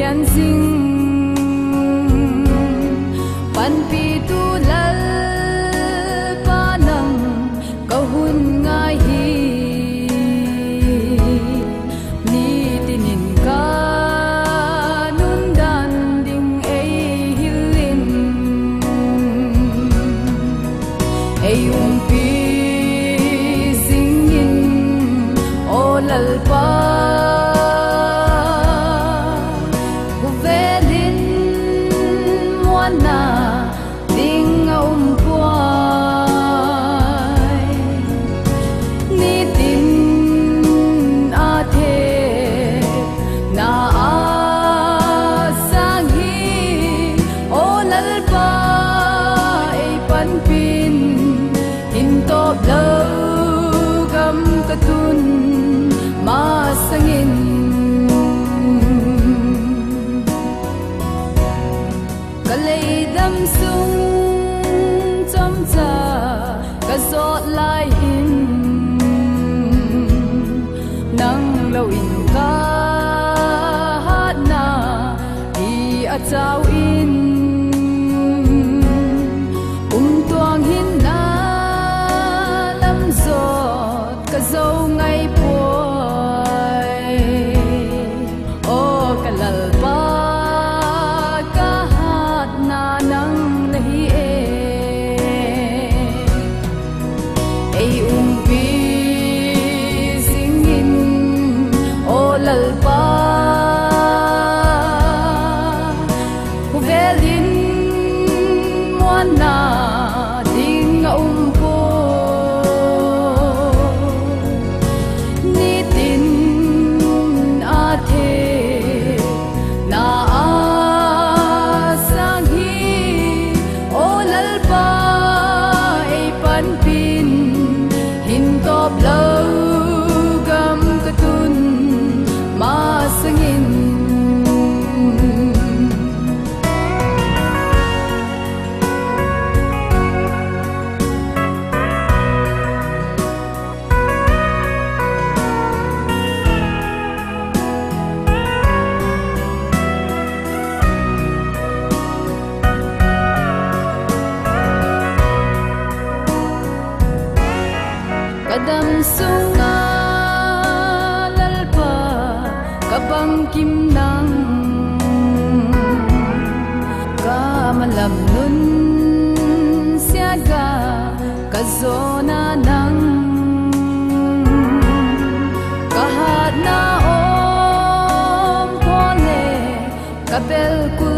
hian sing pan pi tu lal pa nang ka hun ngai hi ni tinin ka nun dan ding ei hilin ei pi singin o lal pa masangin kalay dam sung chom cha ka zot lai in nang lo in ka hat na i a chau in tuang hin na lam zot ka zo ngai kadam sunga lalpa kabang kim nang kamalam nun siaga kazona nang kahat na om pole kabel ku